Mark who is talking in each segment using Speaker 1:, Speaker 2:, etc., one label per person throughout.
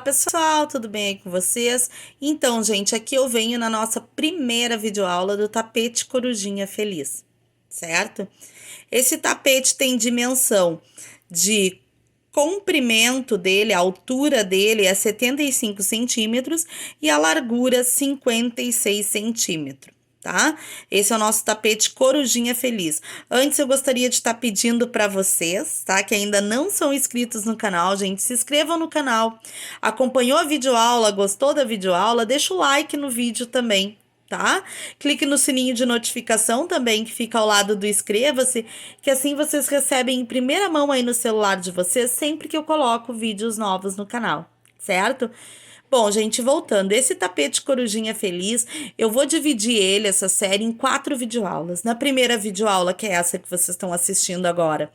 Speaker 1: pessoal, tudo bem aí com vocês? Então, gente, aqui eu venho na nossa primeira videoaula do tapete Corujinha Feliz, certo? Esse tapete tem dimensão de comprimento dele, a altura dele é 75 centímetros e a largura 56 centímetros. Tá? Esse é o nosso tapete Corujinha Feliz. Antes eu gostaria de estar pedindo para vocês, tá? Que ainda não são inscritos no canal, gente, se inscrevam no canal. Acompanhou a videoaula, gostou da videoaula? Deixa o like no vídeo também, tá? Clique no sininho de notificação também, que fica ao lado do inscreva-se, que assim vocês recebem em primeira mão aí no celular de vocês sempre que eu coloco vídeos novos no canal, certo? Bom, gente, voltando, esse tapete Corujinha Feliz, eu vou dividir ele, essa série, em 4 videoaulas. Na primeira videoaula, que é essa que vocês estão assistindo agora,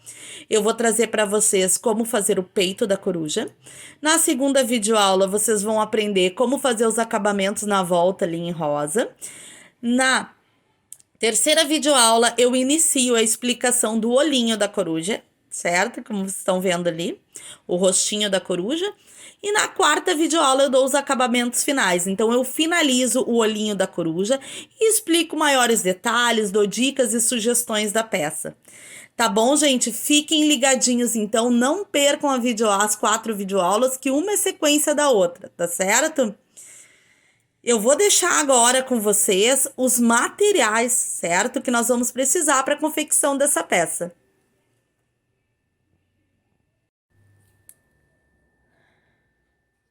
Speaker 1: eu vou trazer para vocês como fazer o peito da coruja. Na segunda videoaula, vocês vão aprender como fazer os acabamentos na volta ali em rosa. Na terceira videoaula, eu inicio a explicação do olhinho da coruja, certo? Como vocês estão vendo ali, o rostinho da coruja. E na quarta videoaula eu dou os acabamentos finais. Então eu finalizo o olhinho da coruja e explico maiores detalhes, dou dicas e sugestões da peça. Tá bom, gente? Fiquem ligadinhos então, não percam as 4 videoaulas, que uma é sequência da outra, tá certo? Eu vou deixar agora com vocês os materiais, certo? Que nós vamos precisar para a confecção dessa peça.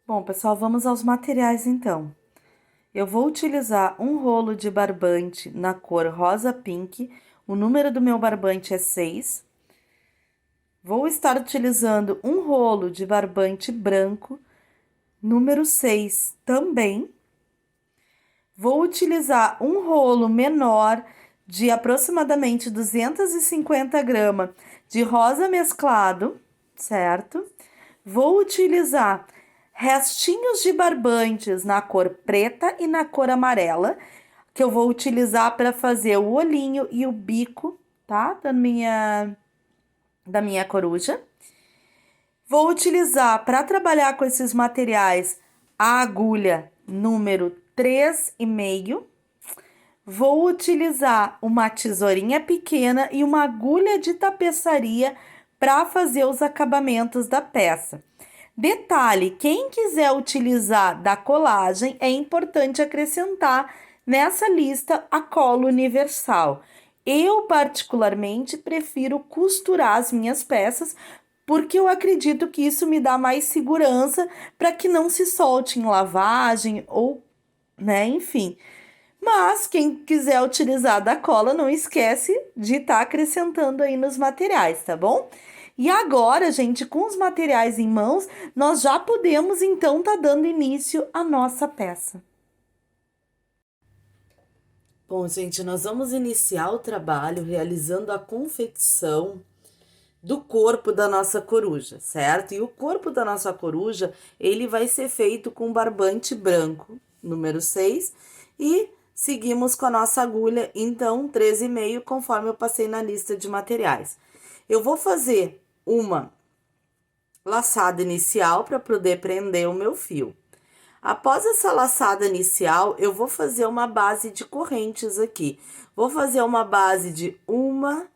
Speaker 1: Bom, pessoal, vamos aos materiais então. Eu vou utilizar um rolo de barbante na cor rosa pink. O número do meu barbante é 6. Vou estar utilizando um rolo de barbante branco, número 6 também. Vou utilizar um rolo menor de aproximadamente 250 gramas de rosa mesclado, certo? Vou utilizar restinhos de barbantes na cor preta e na cor amarela, que eu vou utilizar para fazer o olhinho e o bico, tá? Da minha coruja. Vou utilizar para trabalhar com esses materiais a agulha número 3,5. Vou utilizar uma tesourinha pequena e uma agulha de tapeçaria para fazer os acabamentos da peça. Detalhe, quem quiser utilizar da colagem, é importante acrescentar nessa lista a cola universal. Eu, particularmente, prefiro costurar as minhas peças, porque eu acredito que isso me dá mais segurança para que não se solte em lavagem ou, né, enfim. Mas quem quiser utilizar da cola, não esquece de estar acrescentando aí nos materiais, tá bom? E agora, gente, com os materiais em mãos, nós já podemos então estar dando início à nossa peça. Bom, gente, nós vamos iniciar o trabalho realizando a confecção do corpo da nossa coruja, certo? E o corpo da nossa coruja, ele vai ser feito com barbante branco, número 6, e seguimos com a nossa agulha, então, 13,5, conforme eu passei na lista de materiais. Eu vou fazer uma laçada inicial para poder prender o meu fio. Após essa laçada inicial, eu vou fazer uma base de correntes aqui. Vou fazer uma base de 1,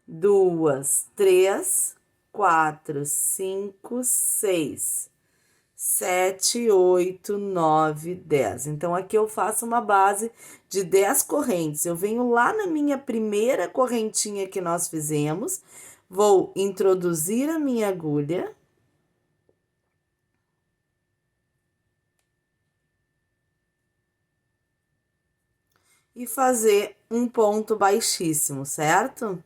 Speaker 1: 2, 3, 4, 5, 6, 7, 8, 9, 10. Então, aqui eu faço uma base de 10 correntes. Eu venho lá na minha primeira correntinha que nós fizemos, vou introduzir a minha agulha. E fazer um ponto baixíssimo, certo?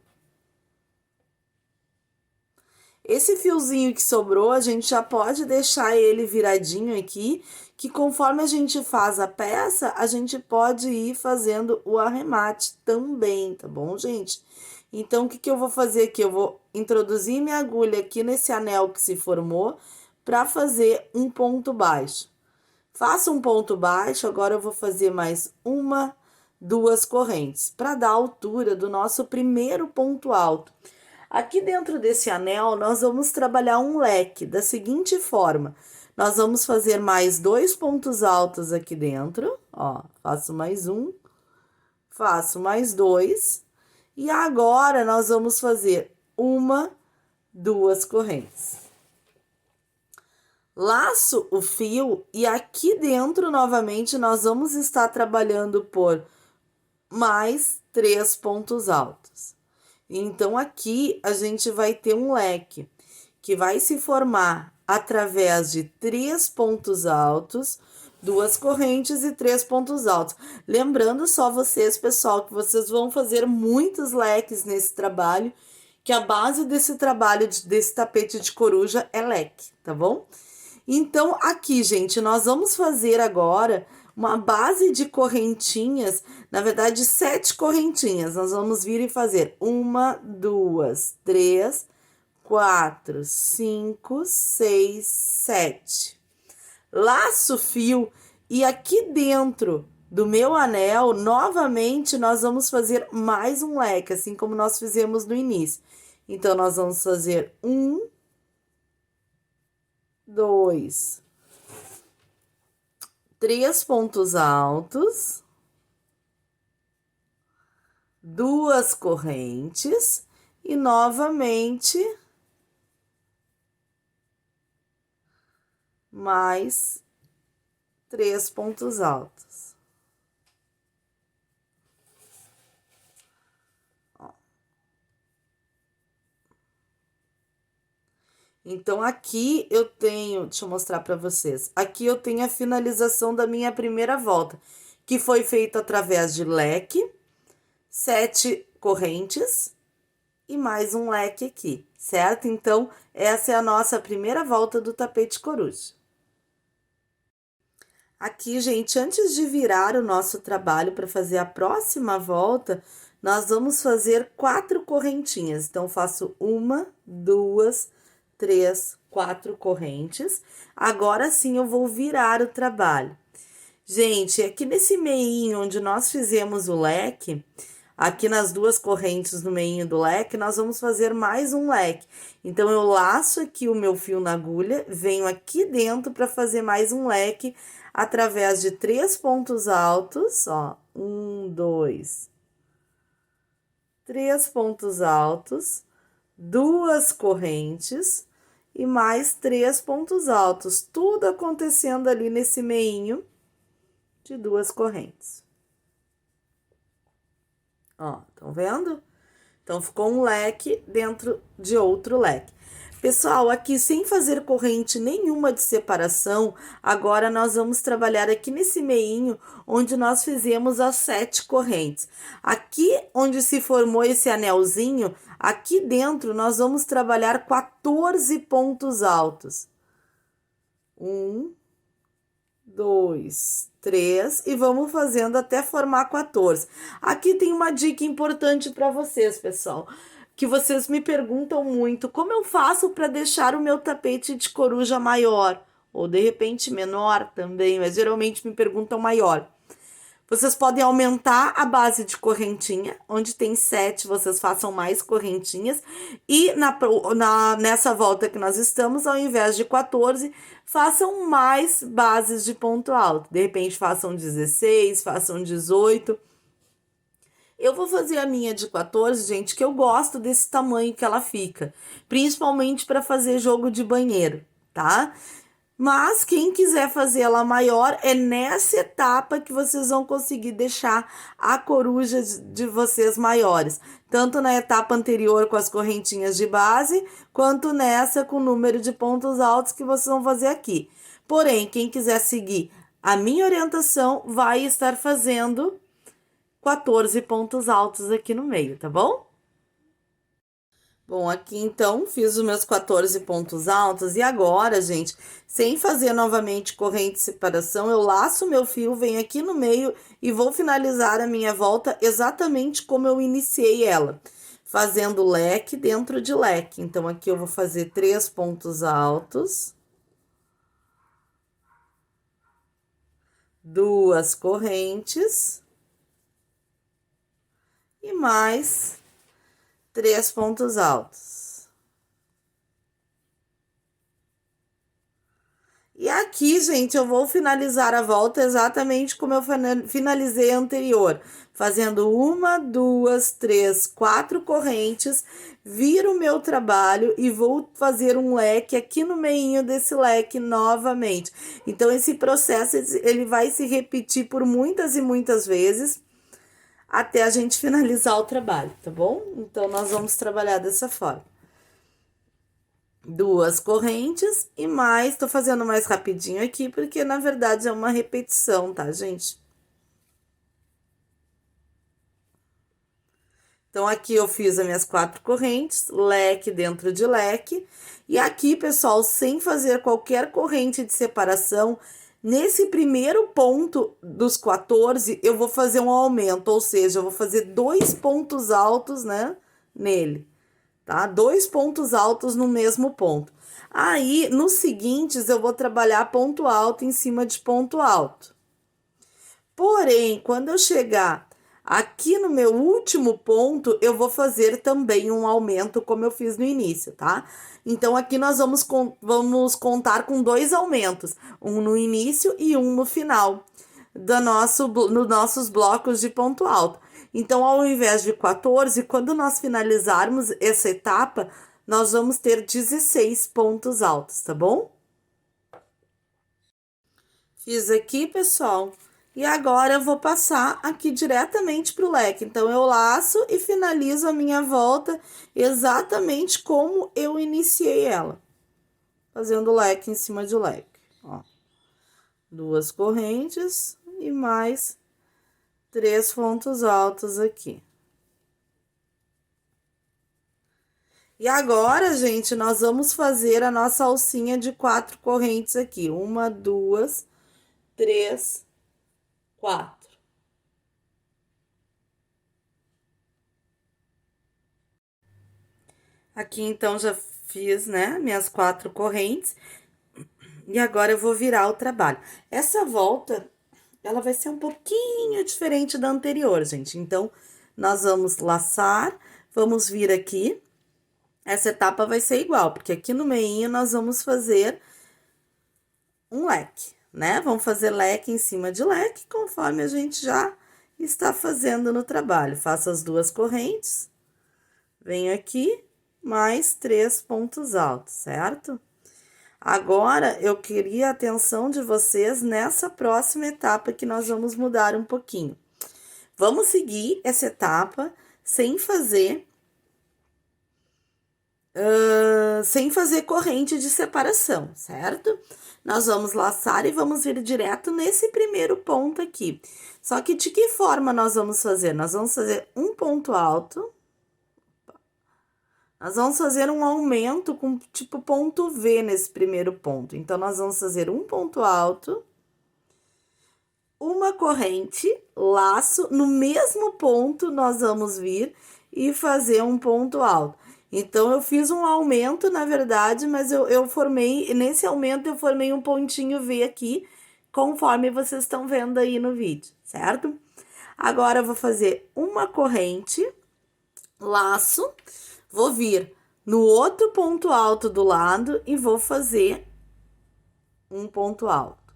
Speaker 1: Esse fiozinho que sobrou, a gente já pode deixar ele viradinho aqui, que conforme a gente faz a peça, a gente pode ir fazendo o arremate também, tá bom, gente? Então, o que eu vou fazer aqui? Eu vou introduzir minha agulha aqui nesse anel que se formou para fazer um ponto baixo. Faço um ponto baixo, agora eu vou fazer mais 1, 2 correntes, para dar a altura do nosso primeiro ponto alto. Aqui dentro desse anel, nós vamos trabalhar um leque da seguinte forma. nós vamos fazer mais 2 pontos altos aqui dentro, ó, faço mais um, faço mais 2, e agora nós vamos fazer 1, 2 correntes. Laço o fio e aqui dentro, novamente, nós vamos estar trabalhando por mais 3 pontos altos. Então, aqui a gente vai ter um leque que vai se formar através de 3 pontos altos, 2 correntes e 3 pontos altos. Lembrando só vocês, pessoal, que vocês vão fazer muitos leques nesse trabalho, que a base desse trabalho, desse tapete de coruja é leque, tá bom? Então, aqui, gente, nós vamos fazer agora uma base de correntinhas, na verdade, 7 correntinhas. Nós vamos vir e fazer 1, 2, 3, 4, 5, 6, 7. Laço o fio e aqui dentro do meu anel, novamente, nós vamos fazer mais um leque, assim como nós fizemos no início. Então, nós vamos fazer 1, 2, 3 pontos altos, 2 correntes e novamente mais 3 pontos altos. Então, aqui eu tenho, deixa eu mostrar para vocês, aqui eu tenho a finalização da minha primeira volta, que foi feita através de leque, 7 correntes e mais um leque aqui, certo? Então, essa é a nossa primeira volta do tapete coruja. Aqui, gente, antes de virar o nosso trabalho para fazer a próxima volta, nós vamos fazer 4 correntinhas. Então, faço 1, 2, 3, 4 correntes. Agora sim, eu vou virar o trabalho. Gente, aqui nesse meinho onde nós fizemos o leque, aqui nas 2 correntes no meinho do leque, nós vamos fazer mais um leque. Então, eu laço aqui o meu fio na agulha, venho aqui dentro para fazer mais um leque através de 3 pontos altos, ó, 1, 2, 3 pontos altos, 2 correntes e mais 3 pontos altos, tudo acontecendo ali nesse meinho de 2 correntes. Ó, estão vendo? Então, ficou um leque dentro de outro leque. Pessoal, aqui sem fazer corrente nenhuma de separação, agora nós vamos trabalhar aqui nesse meinho onde nós fizemos as 7 correntes. Aqui onde se formou esse anelzinho, aqui dentro nós vamos trabalhar 14 pontos altos. 1, 2, 3 e vamos fazendo até formar 14. Aqui tem uma dica importante para vocês, pessoal, que vocês me perguntam muito, como eu faço para deixar o meu tapete de coruja maior? Ou de repente menor também, mas geralmente me perguntam maior. Vocês podem aumentar a base de correntinha, onde tem 7, vocês façam mais correntinhas. E nessa volta que nós estamos, ao invés de 14, façam mais bases de ponto alto. De repente, façam 16, façam 18. Eu vou fazer a minha de 14, gente, que eu gosto desse tamanho que ela fica. Principalmente para fazer jogo de banheiro, tá? Mas quem quiser fazer ela maior, é nessa etapa que vocês vão conseguir deixar a coruja de vocês maiores. Tanto na etapa anterior com as correntinhas de base, quanto nessa com o número de pontos altos que vocês vão fazer aqui. Porém, quem quiser seguir a minha orientação, vai estar fazendo 14 pontos altos aqui no meio, tá bom? Bom, aqui então fiz os meus 14 pontos altos e agora, gente, sem fazer novamente corrente de separação, eu laço meu fio, venho aqui no meio e vou finalizar a minha volta exatamente como eu iniciei ela, fazendo leque dentro de leque. Então, aqui eu vou fazer 3 pontos altos, 2 correntes e mais 3 pontos altos. E aqui, gente, eu vou finalizar a volta exatamente como eu finalizei a anterior, fazendo uma, duas, três, quatro correntes, viro o meu trabalho e vou fazer um leque aqui no meio desse leque novamente. Então, esse processo, ele vai se repetir por muitas e muitas vezes, até a gente finalizar o trabalho, tá bom? Então, nós vamos trabalhar dessa forma. Duas correntes e mais, tô fazendo mais rapidinho aqui, porque na verdade é uma repetição, tá, gente? Então, aqui eu fiz as minhas quatro correntes, leque dentro de leque. E aqui, pessoal, sem fazer qualquer corrente de separação, nesse primeiro ponto dos 14, eu vou fazer um aumento, ou seja, eu vou fazer dois pontos altos, né, nele, tá? Dois pontos altos no mesmo ponto. Aí, nos seguintes, eu vou trabalhar ponto alto em cima de ponto alto. Porém, quando eu chegar aqui no meu último ponto, eu vou fazer também um aumento, como eu fiz no início, tá? Então, aqui nós vamos contar com dois aumentos, um no início e um no final nos nossos blocos de ponto alto. Então, ao invés de 14, quando nós finalizarmos essa etapa, nós vamos ter 16 pontos altos, tá bom? Fiz aqui, pessoal. E agora eu vou passar aqui diretamente para o leque. Então, eu laço e finalizo a minha volta exatamente como eu iniciei ela. Fazendo leque em cima de leque, ó. Duas correntes e mais três pontos altos aqui. E agora, gente, nós vamos fazer a nossa alcinha de quatro correntes aqui. Uma, duas, três, quatro. Aqui, então, já fiz, né, minhas quatro correntes. E agora eu vou virar o trabalho. Essa volta, ela vai ser um pouquinho diferente da anterior, gente. Então, nós vamos laçar, vamos vir aqui. Essa etapa vai ser igual, porque aqui no meio nós vamos fazer um leque, né? Vamos fazer leque em cima de leque, conforme a gente já está fazendo no trabalho. Faço as duas correntes, venho aqui, mais três pontos altos, certo? Agora, eu queria a atenção de vocês nessa próxima etapa que nós vamos mudar um pouquinho. Vamos seguir essa etapa sem fazer corrente de separação, certo? Nós vamos laçar e vamos vir direto nesse primeiro ponto aqui. Só que de que forma nós vamos fazer? Nós vamos fazer um ponto alto. Nós vamos fazer um aumento com tipo ponto V nesse primeiro ponto. Então, nós vamos fazer um ponto alto, uma corrente, laço, no mesmo ponto nós vamos vir e fazer um ponto alto. Então, eu fiz um aumento, na verdade, mas nesse aumento eu formei um pontinho V aqui, conforme vocês estão vendo aí no vídeo, certo? Agora, eu vou fazer uma corrente, laço, vou vir no outro ponto alto do lado e vou fazer um ponto alto.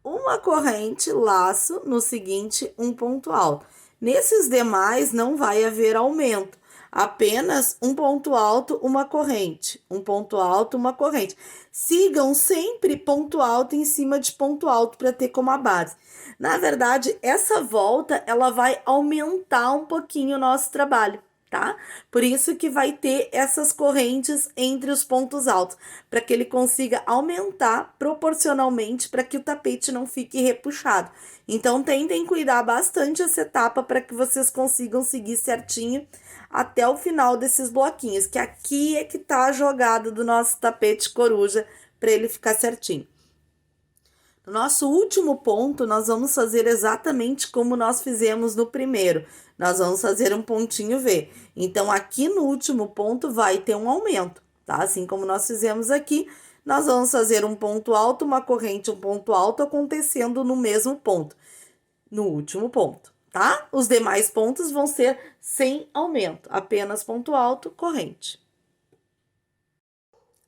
Speaker 1: Uma corrente, laço, no seguinte, um ponto alto. Nesses demais, não vai haver aumento. Apenas um ponto alto, uma corrente. Um ponto alto, uma corrente. Sigam sempre ponto alto em cima de ponto alto para ter como a base. Na verdade, essa volta, ela vai aumentar um pouquinho o nosso trabalho, tá? Por isso que vai ter essas correntes entre os pontos altos, para que ele consiga aumentar proporcionalmente para que o tapete não fique repuxado. Então, tentem cuidar bastante essa etapa para que vocês consigam seguir certinho até o final desses bloquinhos, que aqui é que tá a jogada do nosso tapete coruja para ele ficar certinho. No nosso último ponto, nós vamos fazer exatamente como nós fizemos no primeiro. Nós vamos fazer um pontinho V. Então, aqui no último ponto vai ter um aumento, tá? Assim como nós fizemos aqui, nós vamos fazer um ponto alto, uma corrente, um ponto alto acontecendo no mesmo ponto, no último ponto, tá? Os demais pontos vão ser sem aumento, apenas ponto alto, corrente.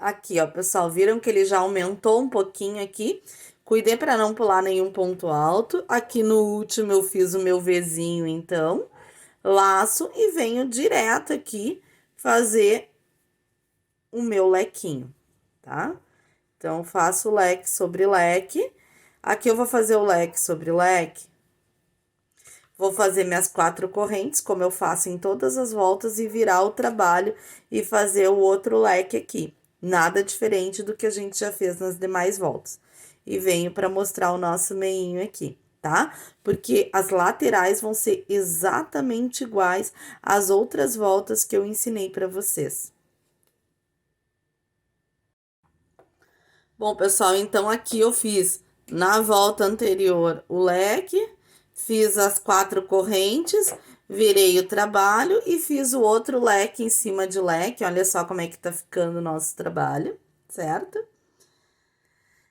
Speaker 1: Aqui, ó, pessoal, viram que ele já aumentou um pouquinho aqui? Cuidei para não pular nenhum ponto alto. Aqui no último eu fiz o meu Vzinho, então, laço e venho direto aqui fazer o meu lequinho, tá? Então, faço leque sobre leque. Aqui eu vou fazer o leque sobre leque. Vou fazer minhas 4 correntes, como eu faço em todas as voltas, e virar o trabalho e fazer o outro leque aqui. Nada diferente do que a gente já fez nas demais voltas. E venho para mostrar o nosso meinho aqui, tá? Porque as laterais vão ser exatamente iguais às outras voltas que eu ensinei para vocês. Bom, pessoal, então aqui eu fiz na volta anterior o leque, fiz as 4 correntes, virei o trabalho e fiz o outro leque em cima de leque. Olha só como é que tá ficando o nosso trabalho, certo?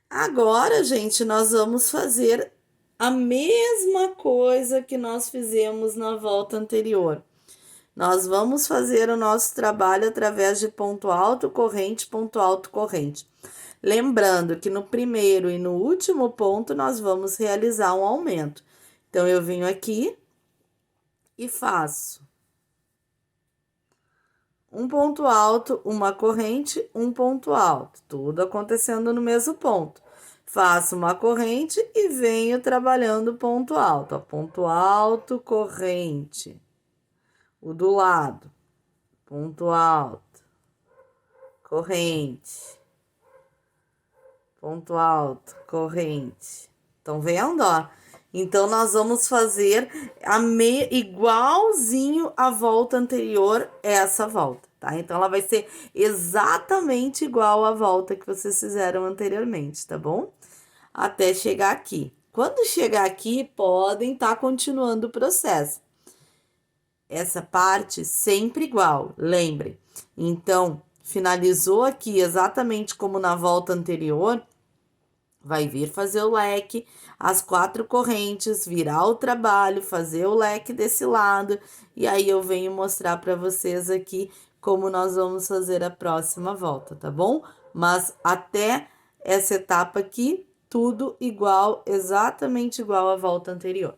Speaker 1: Agora, gente, nós vamos fazer a mesma coisa que nós fizemos na volta anterior. Nós vamos fazer o nosso trabalho através de ponto alto, corrente, ponto alto, corrente. Lembrando que no primeiro e no último ponto nós vamos realizar um aumento. Então, eu venho aqui e faço um ponto alto, uma corrente, um ponto alto, tudo acontecendo no mesmo ponto. Faço uma corrente e venho trabalhando ponto alto, ó, ponto alto, corrente. O do lado, ponto alto, corrente. Ponto alto, corrente. Estão vendo, ó? Então, nós vamos fazer igualzinho a volta anterior, essa volta, tá? Então, ela vai ser exatamente igual à volta que vocês fizeram anteriormente, tá bom? Até chegar aqui. Quando chegar aqui, podem estar continuando o processo. Essa parte sempre igual, lembrem. Então, finalizou aqui exatamente como na volta anterior, vai vir fazer o leque, as 4 correntes, virar o trabalho, fazer o leque desse lado, e aí eu venho mostrar para vocês aqui como nós vamos fazer a próxima volta, tá bom? Mas até essa etapa aqui, tudo igual, exatamente igual à volta anterior.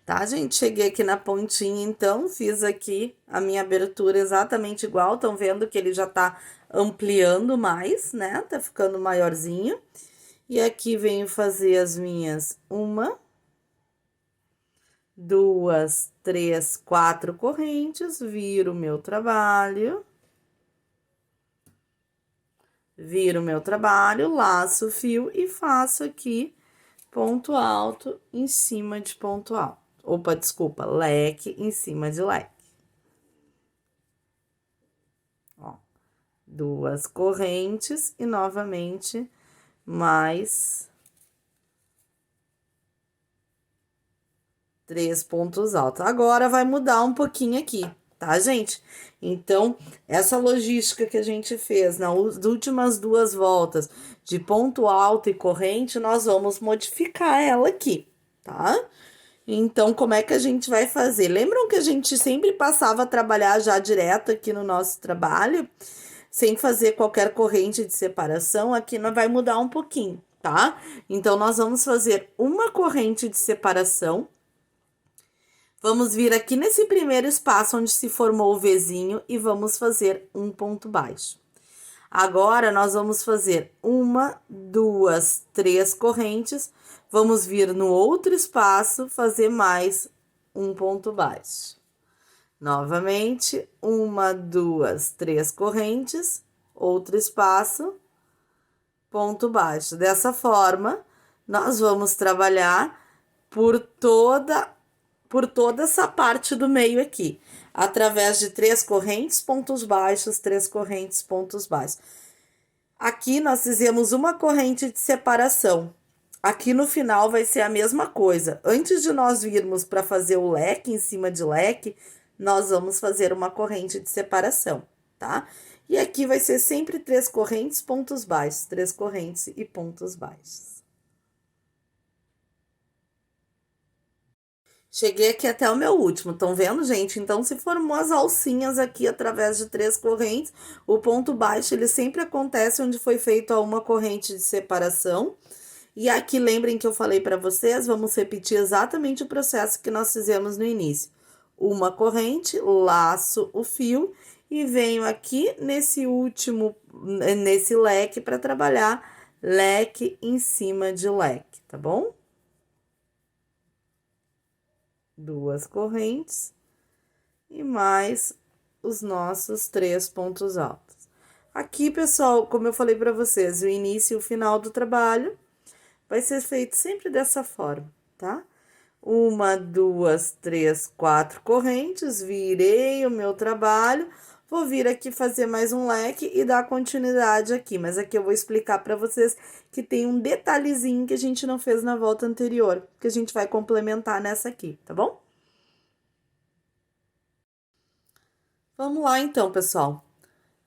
Speaker 1: Tá, gente? Cheguei aqui na pontinha, então, fiz aqui a minha abertura exatamente igual. Estão vendo que ele já tá ampliando mais, né? Tá ficando maiorzinho. E aqui venho fazer as minhas 1, 2, 3, 4 correntes, viro o meu trabalho. Viro o meu trabalho, laço o fio e faço aqui ponto alto em cima de ponto alto. Opa, desculpa, leque em cima de leque. Ó, 2 correntes e novamente mais 3 pontos altos. Agora vai mudar um pouquinho aqui, tá, gente? Então, essa logística que a gente fez nas últimas 2 voltas de ponto alto e corrente, nós vamos modificar ela aqui, tá? Então, como é que a gente vai fazer? Lembram que a gente sempre passava a trabalhar já direto aqui no nosso trabalho, sem fazer qualquer corrente de separação? Aqui não vai mudar um pouquinho, tá? Então, nós vamos fazer uma corrente de separação. Vamos vir aqui nesse primeiro espaço onde se formou o Vzinho e vamos fazer um ponto baixo. Agora, nós vamos fazer 1, 2, 3 correntes. Vamos vir no outro espaço, fazer mais um ponto baixo. Novamente, 1, 2, 3 correntes, outro espaço, ponto baixo. Dessa forma, nós vamos trabalhar por toda essa parte do meio aqui, através de 3 correntes, pontos baixos, 3 correntes, pontos baixos. Aqui nós fizemos uma corrente de separação. Aqui no final vai ser a mesma coisa. Antes de nós virmos para fazer o leque em cima de leque, nós vamos fazer uma corrente de separação, tá? E aqui vai ser sempre 3 correntes, pontos baixos, 3 correntes e pontos baixos. Cheguei aqui até o meu último, estão vendo, gente? Então, se formou as alcinhas aqui através de 3 correntes, o ponto baixo, ele sempre acontece onde foi feita uma corrente de separação. E aqui, lembrem que eu falei para vocês, vamos repetir exatamente o processo que nós fizemos no início. Uma corrente, laço o fio e venho aqui nesse leque para trabalhar leque em cima de leque, tá bom? 2 correntes e mais os nossos 3 pontos altos. Aqui, pessoal, como eu falei para vocês, o início e o final do trabalho vai ser feito sempre dessa forma, tá? 1, 2, 3, 4 correntes, virei o meu trabalho, vou vir aqui fazer mais um leque e dar continuidade aqui, mas aqui eu vou explicar para vocês que tem um detalhezinho que a gente não fez na volta anterior, que a gente vai complementar nessa aqui, tá bom? Vamos lá então, pessoal.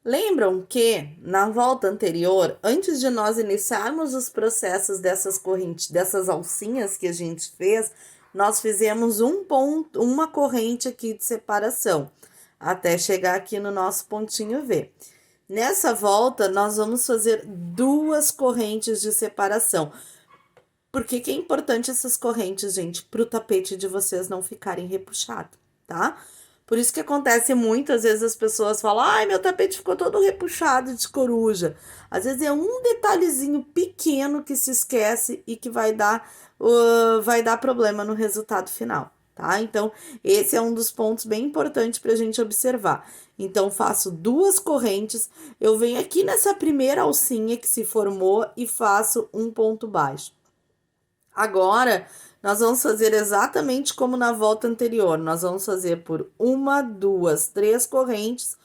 Speaker 1: Lembram que na volta anterior, antes de nós iniciarmos os processos dessas correntes, dessas alcinhas que a gente fez, nós fizemos uma corrente aqui de separação, até chegar aqui no nosso pontinho V. Nessa volta, nós vamos fazer 2 correntes de separação. Por que que é importante essas correntes, gente? Para o tapete de vocês não ficarem repuxado, tá? Por isso que acontece muitas vezes as pessoas falam: ai, meu tapete ficou todo repuxado de coruja. Às vezes é um detalhezinho pequeno que se esquece e que vai dar problema no resultado final, tá? Então, esse é um dos pontos bem importantes para a gente observar. Então, faço 2 correntes, eu venho aqui nessa primeira alcinha que se formou e faço um ponto baixo. Agora, nós vamos fazer exatamente como na volta anterior. Nós vamos fazer por 1, 2, 3 correntes,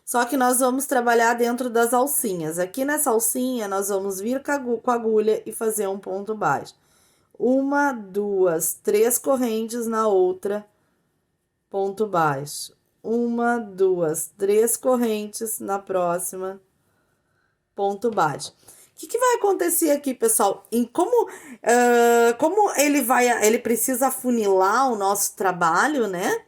Speaker 1: só que nós vamos trabalhar dentro das alcinhas. Aqui nessa alcinha, nós vamos vir com a agulha e fazer um ponto baixo. 1, 2, 3 correntes na outra, ponto baixo. 1, 2, 3 correntes na próxima, ponto baixo. O que vai acontecer aqui, pessoal? Como ele precisa afunilar o nosso trabalho, né?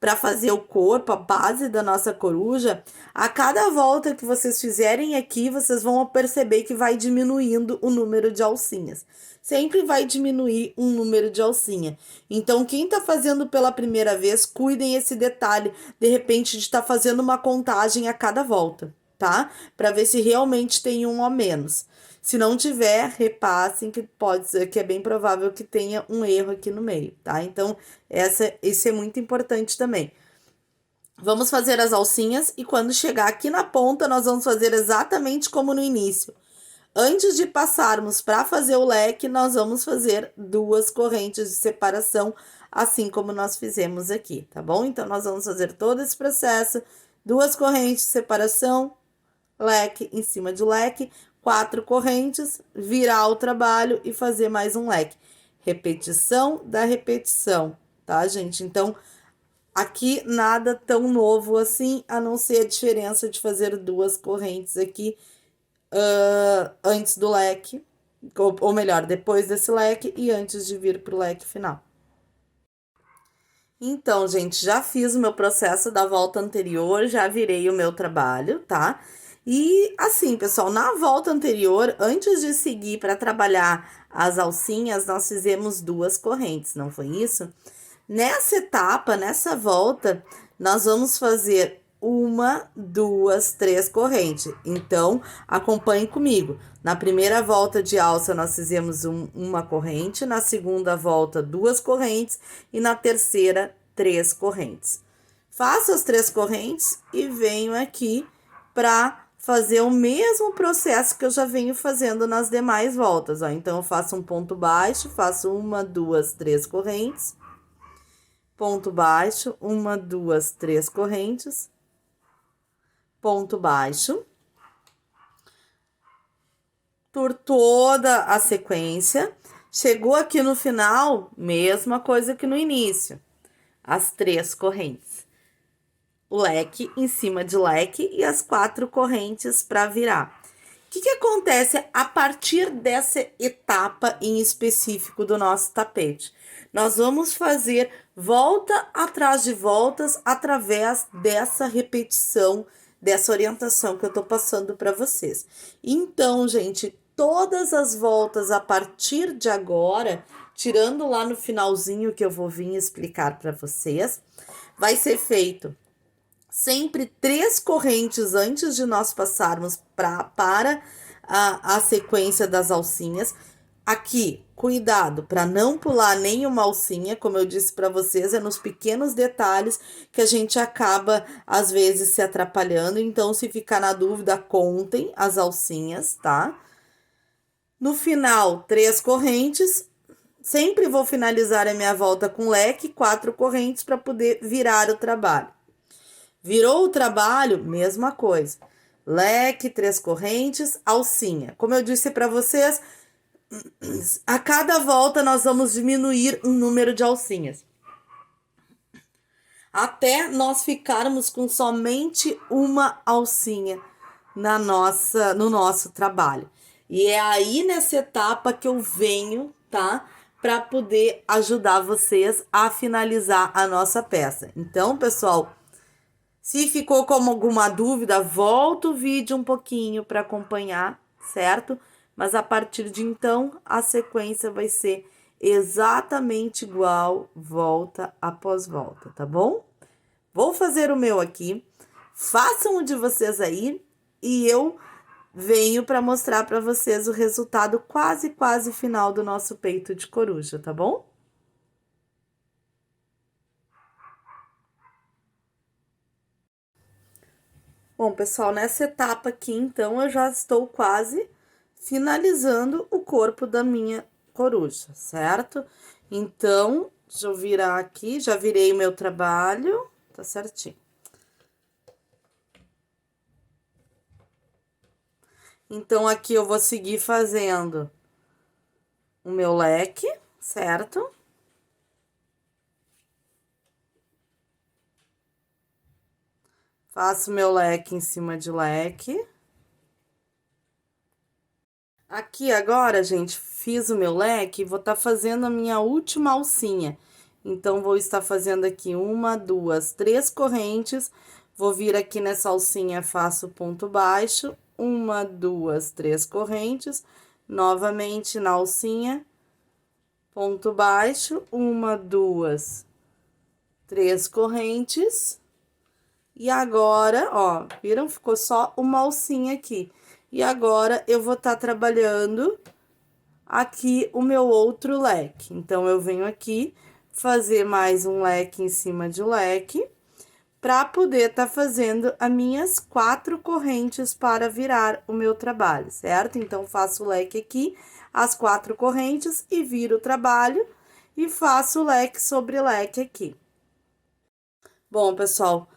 Speaker 1: Para fazer o corpo, a base da nossa coruja, a cada volta que vocês fizerem aqui, vocês vão perceber que vai diminuindo o número de alcinhas. Sempre vai diminuir um número de alcinha. Então, quem tá fazendo pela primeira vez, cuidem esse detalhe, de repente, de estar fazendo uma contagem a cada volta, tá? Para ver se realmente tem um a menos. Se não tiver, repassem que pode ser, que é bem provável que tenha um erro aqui no meio, tá? Então, isso é muito importante também. Vamos fazer as alcinhas e quando chegar aqui na ponta, nós vamos fazer exatamente como no início. Antes de passarmos para fazer o leque, nós vamos fazer 2 correntes de separação, assim como nós fizemos aqui, tá bom? Então, nós vamos fazer todo esse processo, 2 correntes de separação, leque em cima de leque, 4 correntes, virar o trabalho e fazer mais um leque. Repetição da repetição, tá, gente? Então, aqui nada tão novo assim, a não ser a diferença de fazer 2 correntes aqui antes do leque, ou melhor, depois desse leque e antes de vir pro leque final. Então, gente, já fiz o meu processo da volta anterior, já virei o meu trabalho, tá? E assim, pessoal, na volta anterior, antes de seguir para trabalhar as alcinhas, nós fizemos 2 correntes, não foi isso? Nessa etapa, nessa volta, nós vamos fazer 1, 2, 3 correntes. Então, acompanhe comigo. Na primeira volta de alça, nós fizemos uma corrente, na segunda volta, 2 correntes e na terceira, 3 correntes. Faço as 3 correntes e venho aqui para fazer o mesmo processo que eu já venho fazendo nas demais voltas, ó. Então, eu faço um ponto baixo, faço 1, 2, 3 correntes, ponto baixo, 1, 2, 3 correntes, ponto baixo, por toda a sequência. Chegou aqui no final, mesma coisa que no início, as 3 correntes. O leque em cima de leque e as 4 correntes para virar. que acontece a partir dessa etapa em específico do nosso tapete? Nós vamos fazer volta atrás de voltas através dessa repetição, dessa orientação que eu tô passando para vocês. Então, gente, todas as voltas a partir de agora, tirando lá no finalzinho que eu vou vir explicar para vocês, vai ser feito sempre 3 correntes antes de nós passarmos para a sequência das alcinhas. Aqui, cuidado para não pular nenhuma alcinha, como eu disse para vocês, é nos pequenos detalhes que a gente acaba, às vezes, se atrapalhando. Então, se ficar na dúvida, contem as alcinhas, tá? No final, 3 correntes. Sempre vou finalizar a minha volta com leque, 4 correntes para poder virar o trabalho. Virou o trabalho, mesma coisa. Leque, 3 correntes, alcinha. Como eu disse para vocês, a cada volta nós vamos diminuir o número de alcinhas. Até nós ficarmos com somente uma alcinha no nosso trabalho. E é aí nessa etapa que eu venho, tá? Para poder ajudar vocês a finalizar a nossa peça. Então, pessoal, se ficou com alguma dúvida, volta o vídeo um pouquinho para acompanhar, certo? Mas a partir de então, a sequência vai ser exatamente igual, volta após volta, tá bom? Vou fazer o meu aqui, façam o de vocês aí e eu venho para mostrar para vocês o resultado quase final do nosso peito de coruja, tá bom? Bom, pessoal, nessa etapa aqui, então, eu já estou quase finalizando o corpo da minha coruja, certo? Então, deixa eu virar aqui, já virei o meu trabalho, tá certinho. Então, aqui eu vou seguir fazendo o meu leque, certo? Faço meu leque em cima de leque. Aqui agora, gente, fiz o meu leque e vou estar fazendo a minha última alcinha. Então, vou estar fazendo aqui 1, 2, 3 correntes. Vou vir aqui nessa alcinha, faço ponto baixo, 1, 2, 3 correntes. Novamente na alcinha, ponto baixo, 1, 2, 3 correntes. E agora, ó, viram? Ficou só uma alcinha aqui. E agora, eu vou estar trabalhando aqui o meu outro leque. Então, eu venho aqui fazer mais um leque em cima de leque, para poder estar fazendo as minhas 4 correntes para virar o meu trabalho, certo? Então, faço o leque aqui, as 4 correntes e viro o trabalho e faço leque sobre leque aqui. Bom, pessoal,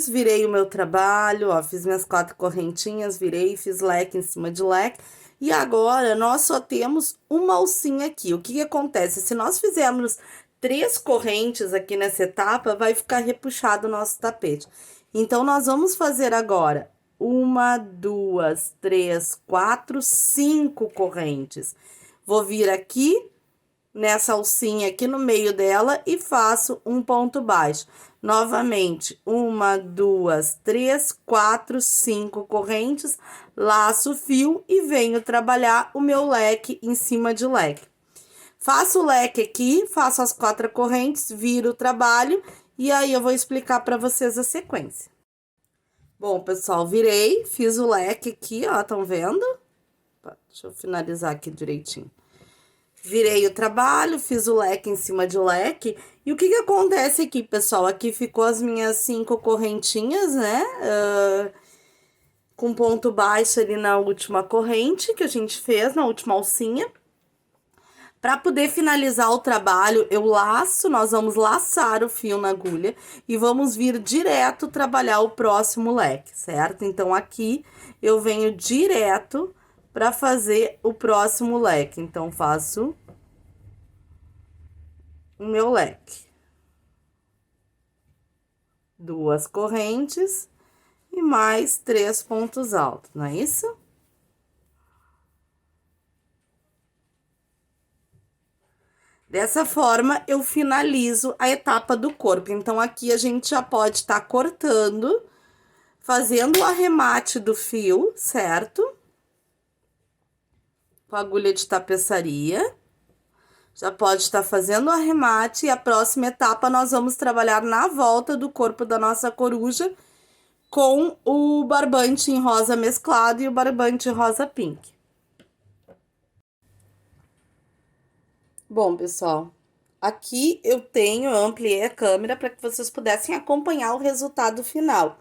Speaker 1: virei o meu trabalho, ó, fiz minhas 4 correntinhas, virei, fiz leque em cima de leque. E agora, nós só temos uma alcinha aqui. O que acontece? Se nós fizermos 3 correntes aqui nessa etapa, vai ficar repuxado o nosso tapete. Então, nós vamos fazer agora 1, 2, 3, 4, 5 correntes. Vou vir aqui nessa alcinha aqui no meio dela e faço um ponto baixo. Novamente, 1, 2, 3, 4, 5 correntes, laço o fio e venho trabalhar o meu leque em cima de leque. Faço o leque aqui, faço as 4 correntes, viro o trabalho e aí eu vou explicar para vocês a sequência. Bom, pessoal, virei, fiz o leque aqui, ó, estão vendo? Deixa eu finalizar aqui direitinho. Virei o trabalho, fiz o leque em cima de leque. E o que acontece aqui, pessoal? Aqui ficou as minhas 5 correntinhas, né? Com ponto baixo ali na última corrente que a gente fez, na última alcinha. Para poder finalizar o trabalho, nós vamos laçar o fio na agulha e vamos vir direto trabalhar o próximo leque, certo? Então, aqui eu venho direto para fazer o próximo leque. Então, faço o meu leque. 2 correntes e mais 3 pontos altos, não é isso? Dessa forma, eu finalizo a etapa do corpo. Então, aqui a gente já pode estar cortando, fazendo o arremate do fio, certo? Com a agulha de tapeçaria. Já pode estar fazendo o arremate e a próxima etapa nós vamos trabalhar na volta do corpo da nossa coruja com o barbante em rosa mesclado e o barbante rosa pink. Bom, pessoal, aqui eu ampliei a câmera para que vocês pudessem acompanhar o resultado final.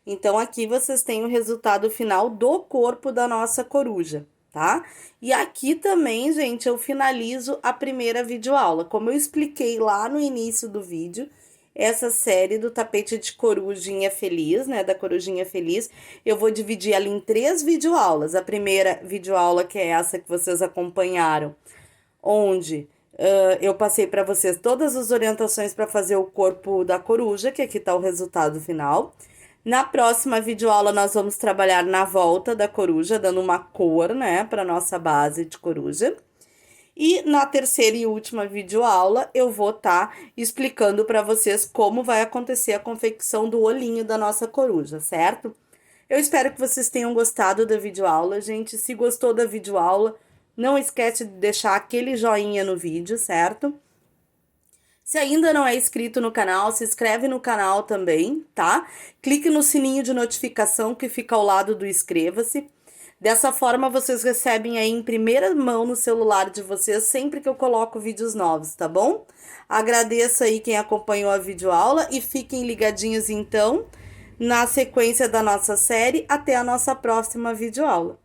Speaker 1: Então, aqui vocês têm o resultado final do corpo da nossa coruja, tá? E aqui também, gente, eu finalizo a primeira videoaula. Como eu expliquei lá no início do vídeo, essa série do tapete de corujinha feliz, né, da corujinha feliz, eu vou dividir ela em 3 videoaulas. A primeira videoaula, que é essa que vocês acompanharam, onde eu passei para vocês todas as orientações para fazer o corpo da coruja, que aqui está o resultado final. Na próxima videoaula, nós vamos trabalhar na volta da coruja, dando uma cor, né, para nossa base de coruja. E na terceira e última videoaula, eu vou estar explicando para vocês como vai acontecer a confecção do olhinho da nossa coruja, certo? Eu espero que vocês tenham gostado da videoaula, gente. Se gostou da videoaula, não esquece de deixar aquele joinha no vídeo, certo? Se ainda não é inscrito no canal, se inscreve no canal também, tá? Clique no sininho de notificação que fica ao lado do inscreva-se. Dessa forma, vocês recebem aí em primeira mão no celular de vocês sempre que eu coloco vídeos novos, tá bom? Agradeço aí quem acompanhou a videoaula e fiquem ligadinhos então na sequência da nossa série até a nossa próxima videoaula.